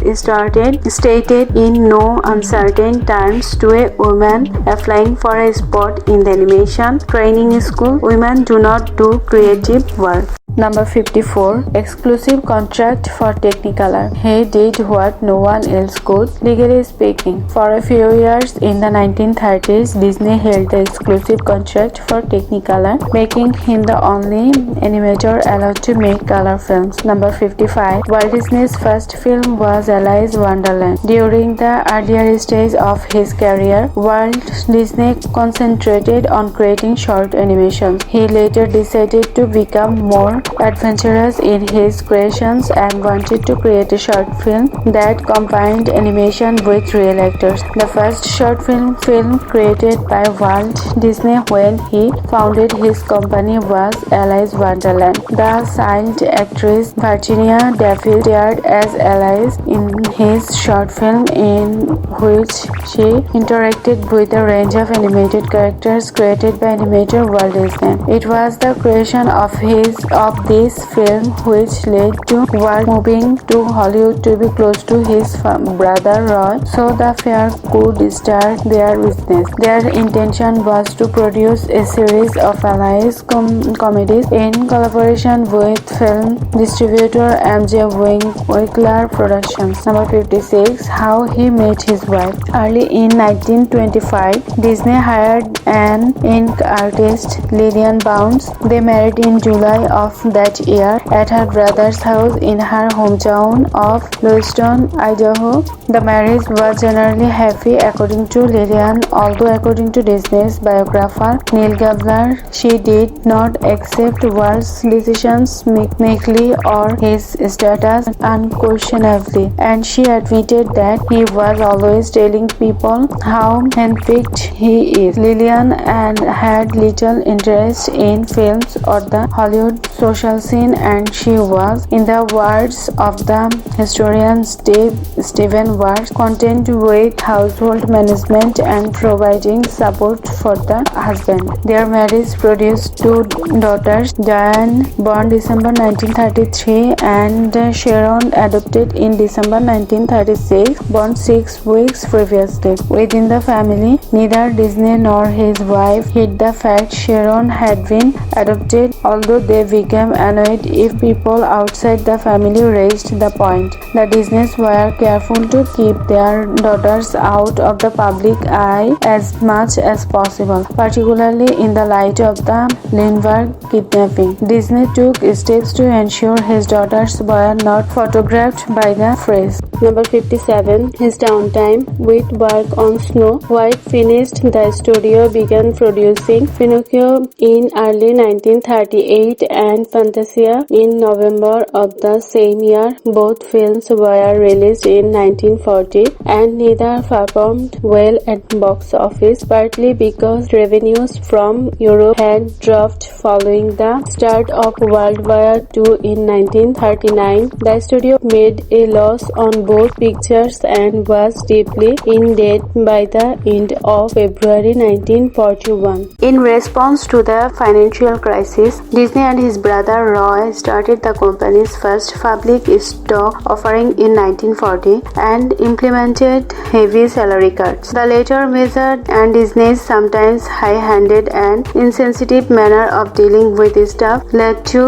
stated in no uncertain terms to a woman applying for a spot in the animation training school, women do not do creative work. Number 54. Exclusive contract for Technicolor. He did what no one else could, legally speaking. For a few years in the 1930s, Disney held the exclusive contract for Technicolor, making him the only animator allowed to make color films. Number 55. Walt Disney's first film was Alice Wonderland. During the earlier stage of his career, Walt Disney concentrated on creating short animations. He later decided to become more adventurous in his creations and wanted to create a short film that combined animation with real actors. The first short film created by Walt Disney when he founded his company was Alice Wonderland. The child actress Virginia Davis starred as Alice in his short film, in which she interacted with a range of animated characters created by animator Walt Disney. It was the creation of this film which led to Walt moving to Hollywood to be close to his brother Roy, so the pair could start their business. Their intention was to produce a series of Alice comedies in collaboration with film distributor MJ Winkler Productions. Number 56. How he met his wife. Early in 1925, Disney hired an ink artist, Lillian Bounds. They married in July of that year at her brother's house in her hometown of Lewiston, Idaho. The marriage was generally happy according to Lillian, although according to Disney's biographer Neil Gabler, she did not accept Walt's decisions meekly or his status unquestionably, and she admitted that he was always telling people how handpicked he is. Lillian had little interest in films or the Hollywood social scene, and she was, in the words of the historian Stephen Ward, content with household management and providing support for the husband. Their marriage produced two daughters, Diane, born December 1933, and Sharon, adopted in December 1936, born 6 weeks previously. Within the family, neither Disney nor his wife hid the fact Sharon had been adopted, although they became annoyed if people outside the family raised the point. The Disneys were careful to keep their daughters out of the public eye as much as possible, particularly in the light of the Lindbergh kidnapping. Disney took steps to ensure his daughters were not photographed by the press. Number 57. His downtime with work on Snow White finished, the studio began producing Pinocchio in early 1938 and Fantasia in November of the same year. Both films were released in 1940 and neither performed well at box office, partly because revenues from Europe had dropped following the start of World War II in 1939. The studio made a loss on both pictures and was deeply in debt by the end of February 1941. In response to the financial crisis, Disney and his brother Roy started the company's first public stock offering in 1940 and implemented heavy salary cuts. The latter measure and Disney's sometimes high-handed and insensitive manner of dealing with staff led to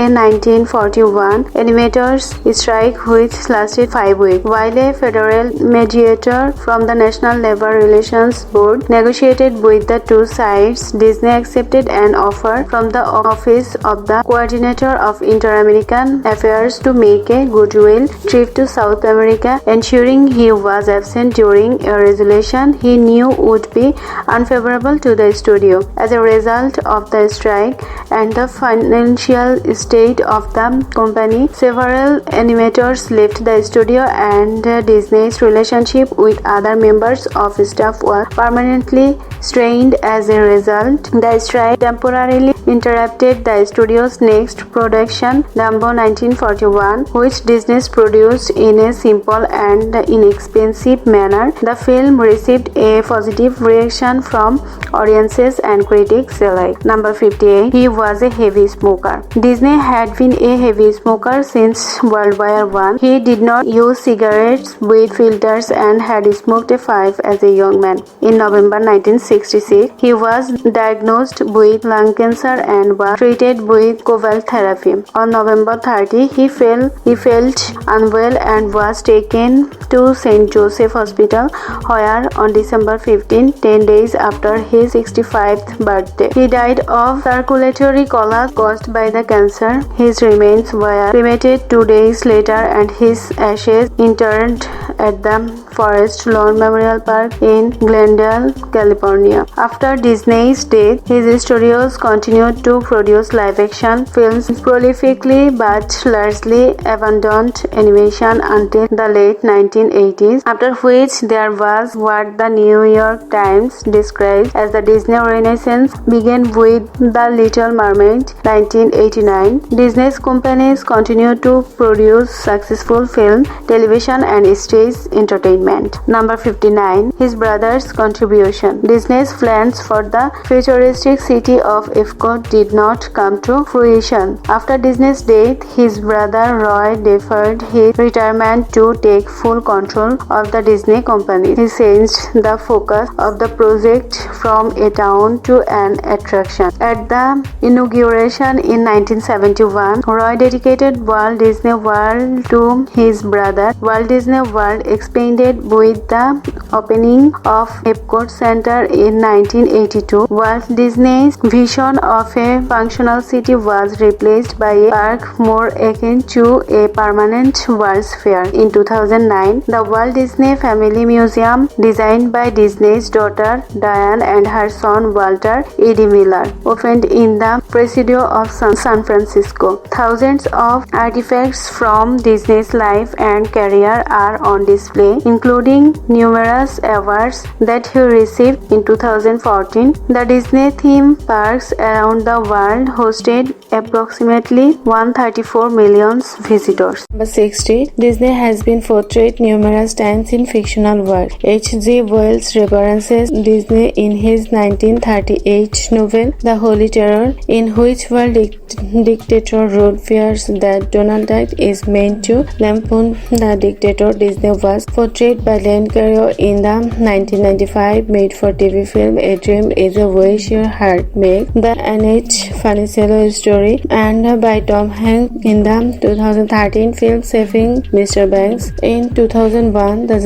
a 1941 animators strike which lasted 5 weeks. While a federal mediator from the National Labor Relations Board negotiated with the two sides, Disney accepted an offer from the office of the Coordinator of Inter-American Affairs to make a goodwill trip to South America, ensuring he was absent during a resolution he knew would be unfavorable to the studio. As a result of the strike and the financial state of the company, several animators left the studio and Disney's relationship with other members of staff was permanently strained. As a result, the strike temporarily interrupted the studio's next production, Dumbo 1941, which Disney produced in a simple and inexpensive manner. The film received a positive reaction from audiences and critics alike. Number 58. He was a heavy smoker. Disney had been a heavy smoker since World War I. He did not use cigarettes with filters and had smoked a pipe as a young man. In November 1966, he was diagnosed with lung cancer and was treated with cobalt therapy. On November 30, he felt unwell and was taken to St. Joseph Hospital, where on December 15, 10 days after his 65th birthday, he died of circulatory collapse caused by the cancer. His remains were cremated 2 days later and his ashes interred at the Forest Lawn Memorial Park in Glendale, California. After Disney's death, his studios continued to produce live-action films prolifically but largely abandoned animation until the late 1980s, after which there was what the New York Times described as the Disney Renaissance began with The Little Mermaid 1989. Disney's companies continued to produce successful film, television and stage entertainment. Number 59. His brother's contribution. Disney's plans for the futuristic city of Epcot did not come to fruition. After Disney's death, his brother Roy deferred his retirement to take full control of the Disney company. He changed the focus of the project from a town to an attraction. At the inauguration in 1971, Roy dedicated Walt Disney World to his brother. Walt Disney World expanded with the opening of Epcot Center in 1982. Walt Disney's vision of a functional city was replaced by a park more akin to a permanent World's Fair. In 2009, the Walt Disney Family Museum, designed by Disney's daughter Diane and her son Walter E. D. Miller, opened in the Presidio of San Francisco. Thousands of artifacts from Disney's life and career are on display, including numerous awards that he received in 2014. The Disney theme parks around the world hosted approximately 134 million visitors. Number 60. Disney has been portrayed numerous times in fictional works. H.G. Wells references Disney in his 1938 novel The Holy Terror, in which world dictator Rudd fears that Donald Duck is meant to lampoon the dictator. Disney was portrayed by Len Carrier in the 1995 made-for-TV film A Dream is a Wish Your Heart Makes, the N.H. Funicello story, and by Tom Hanks in the 2013 film Saving Mr. Banks. In 2001, the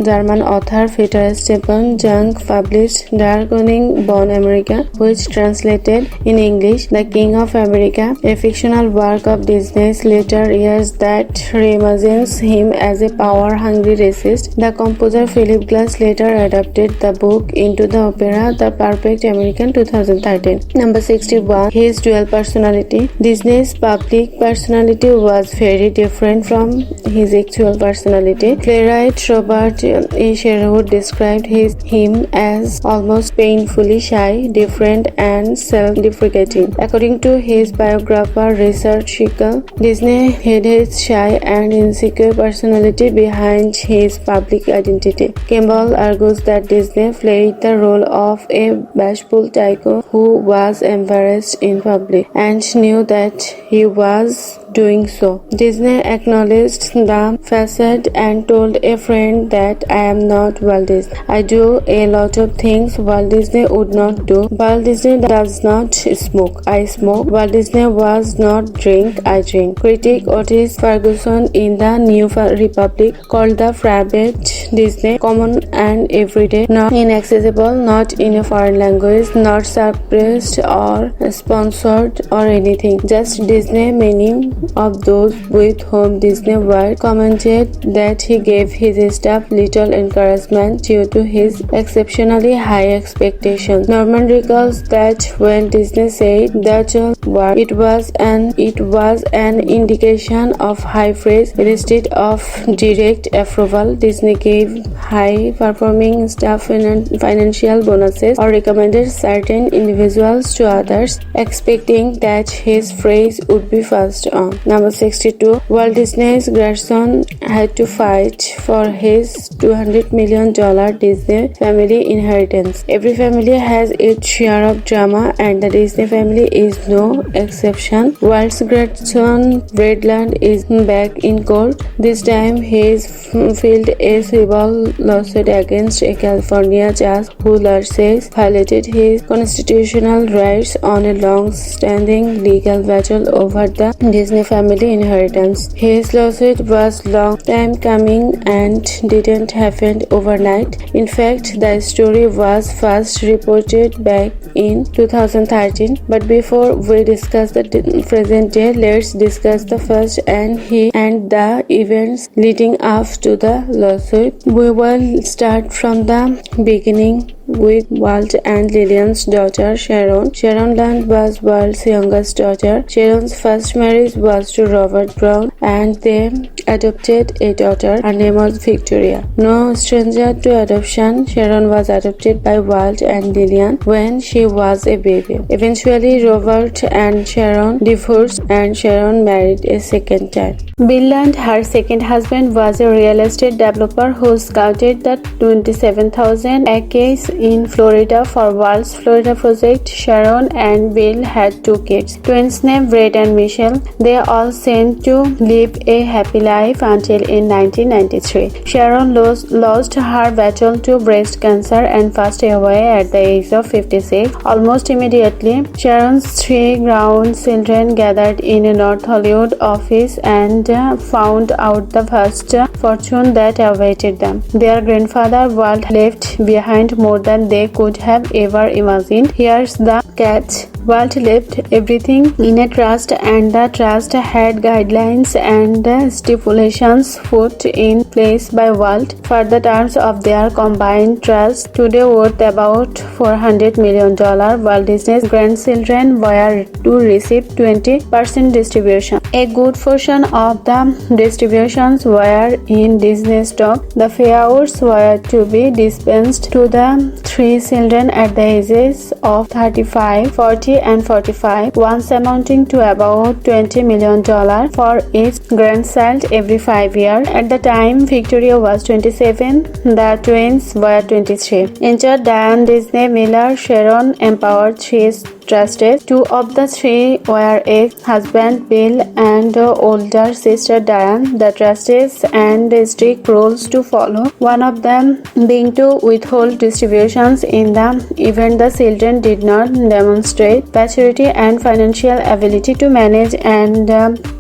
German author Peter Stephen Jung published Dark Born America, which translated in English The King of America, a fictional work of Disney's later years that reimagines him as a power hungry racist. The composer Philip Glass later adapted the book into the opera The Perfect American 2013. Number 61. His dual personality. Disney's public personality was very different from his actual personality. Playwright Robert E. Sherwood described him as almost painfully shy, different, and self-deprecating. According to his biographer Richard Schickel, Disney hid his shy and insecure personality behind his public identity. Campbell argues that Disney played the role of a bashful tycoon who was embarrassed in public and knew that he was doing so. Disney acknowledged the facade and told a friend that I am not Walt Disney. I do a lot of things Walt Disney would not do. Walt Disney does not smoke. I smoke. Walt Disney was not drink. I drink. Critic Otis Ferguson in the New Republic called the private Disney common and everyday, not inaccessible, not in a foreign language, not suppressed or sponsored or anything. Just Disney. Many of those with whom Disney worked commented that he gave his staff little encouragement due to his exceptionally high expectations. Norman recalls that when Disney said that it was an indication of high praise instead of direct approval. Disney gave high-performing staff financial bonuses or recommended certain individuals to others, expecting that his praise would be passed on. Number 62. Walt Disney's grandson had to fight for his $200 million Disney family inheritance. Every family has its share of drama, and the Disney family is no exception. Walt's grandson Bradland is back in court. This time he is filed a civil lawsuit against a California judge who says violated his constitutional rights on a long-standing legal battle over the Disney family inheritance. His lawsuit was long time coming and didn't happen overnight. In fact, the story was first reported back in 2013. But before we discuss the present day, let's discuss the first and the events leading up to the lawsuit. We will start from the beginning with Walt and Lillian's daughter Sharon. Sharon Land was Walt's youngest daughter. Sharon's first marriage was to Robert Brown and they adopted a daughter. Her name was Victoria. No stranger to adoption, Sharon was adopted by Walt and Lillian when she was a baby. Eventually, Robert and Sharon divorced and Sharon married a second time. Bill Land, her second husband, was a real estate developer who scouted the 27,000 acres in Florida for Walt's Florida project. Sharon and Bill had two kids, twins named Brett and Michelle. They all seemed to live a happy life until in 1993. Sharon lost her battle to breast cancer and passed away at the age of 56. Almost immediately, Sharon's three grown children gathered in a North Hollywood office and found out the vast fortune that awaited them. Their grandfather Walt left behind more than they could have ever imagined. Here's the catch. Walt left everything in a trust, and the trust had guidelines and stipulations put in place by Walt for the terms of their combined trust, today worth about $400 million. Walt Disney's grandchildren were to receive 20% distribution. A good portion of the distributions were in Disney stock. The payouts were to be dispensed to the three children at the ages of 35, 40 and 45, once amounting to about $20 million for each grandchild every 5 years. At the time, Victoria was 27, the twins were 23. Injured Diane Disney Miller, Sharon empowered his trusted. Two of the three were ex-husband Bill and older sister Diane. The trustees and strict rules to follow, one of them being to withhold distributions in the event the children did not demonstrate maturity and financial ability to manage and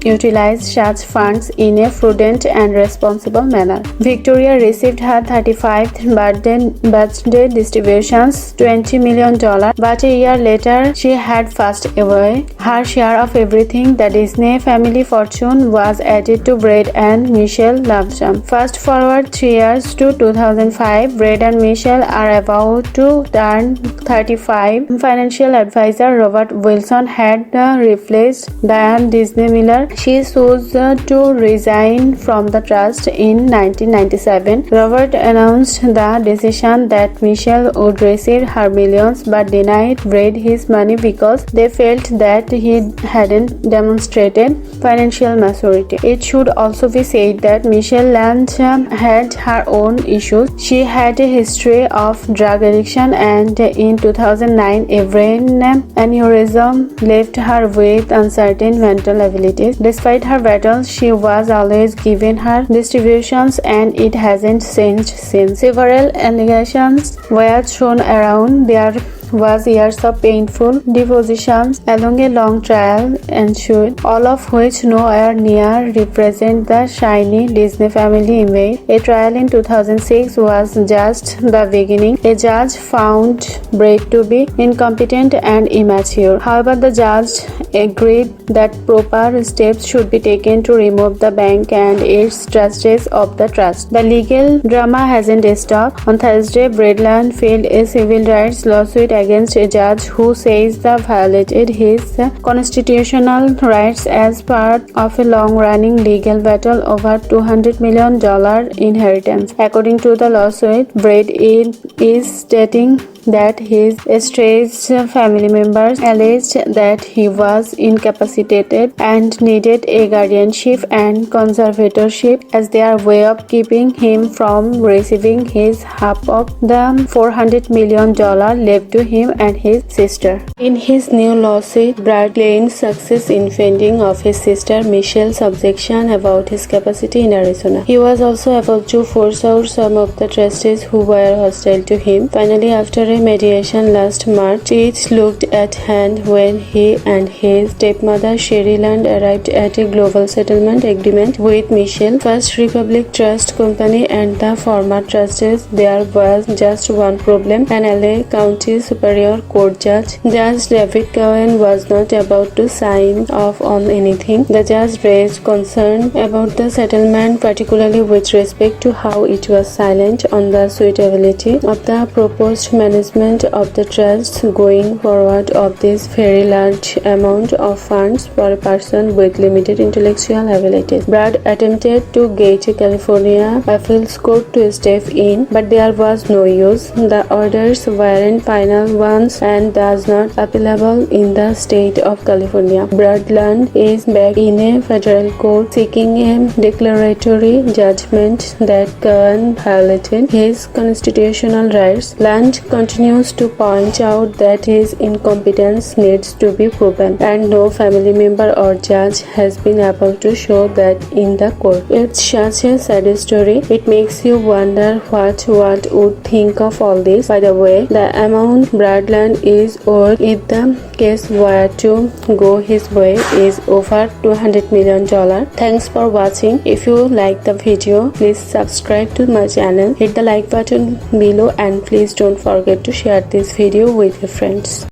utilize such funds in a prudent and responsible manner. Victoria received her 35th birthday distributions, $20 million, but a year later she had passed away. Her share of everything, the Disney family fortune, was added to Brad and Michelle lump sum. Fast forward 3 years to 2005, Brad and Michelle are about to turn 35. Financial advisor Robert Wilson had replaced Diane Disney Miller. She chose to resign from the trust in 1997. Robert announced the decision that Michelle would receive her millions but denied Brad his money because they felt that he hadn't demonstrated financial maturity. It should also be said that Michelle Land had her own issues. She had a history of drug addiction, and in 2009 a brain aneurysm left her with uncertain mental abilities. Despite her battles, she was always given her distributions, and it hasn't changed since. Several allegations were thrown around. There was years of painful depositions along a long trial ensued, all of which nowhere near represent the shiny Disney family image. A trial in 2006 was just the beginning. A judge found Brad to be incompetent and immature. However, the judge agreed that proper steps should be taken to remove the bank and its trustees of the trust. The legal drama hasn't stopped. On Thursday, Bradland filed a civil rights lawsuit against a judge who says they violated his constitutional rights as part of a long-running legal battle over $200 million inheritance. According to the lawsuit, Brad is stating that his estranged family members alleged that he was incapacitated and needed a guardianship and conservatorship as their way of keeping him from receiving his half of the $400 million left to him and his sister. In his new lawsuit, Brad claims success in fending off his sister Michelle's objection about his capacity in Arizona. He was also about to force out some of the trustees who were hostile to him. Finally, after a mediation last March, it looked at hand when he and his stepmother Sherry Land arrived at a global settlement agreement with Michelle First Republic Trust Company and the former trustees. There was just one problem. An LA County Superior Court judge, Judge David Cohen, was not about to sign off on anything. The judge raised concern about the settlement, particularly with respect to how it was silent on the suitability of the proposed management of the trust going forward of this very large amount of funds for a person with limited intellectual abilities. Brad attempted to get a California appeals court to step in, but there was no use. The orders weren't final ones and thus not appealable in the state of California. Brad Land is back in a federal court seeking a declaratory judgment that Cohen violated his constitutional rights. Land continues to point out that his incompetence needs to be proven, and no family member or judge has been able to show that in the court. It's such a sad story. It makes you wonder what Walt would think of all this. By the way, the amount Brad Land is owed if the case were to go his way is over $200 million. Thanks for watching. If you like the video, please subscribe to my channel, hit the like button below, and please don't forget to share this video with your friends.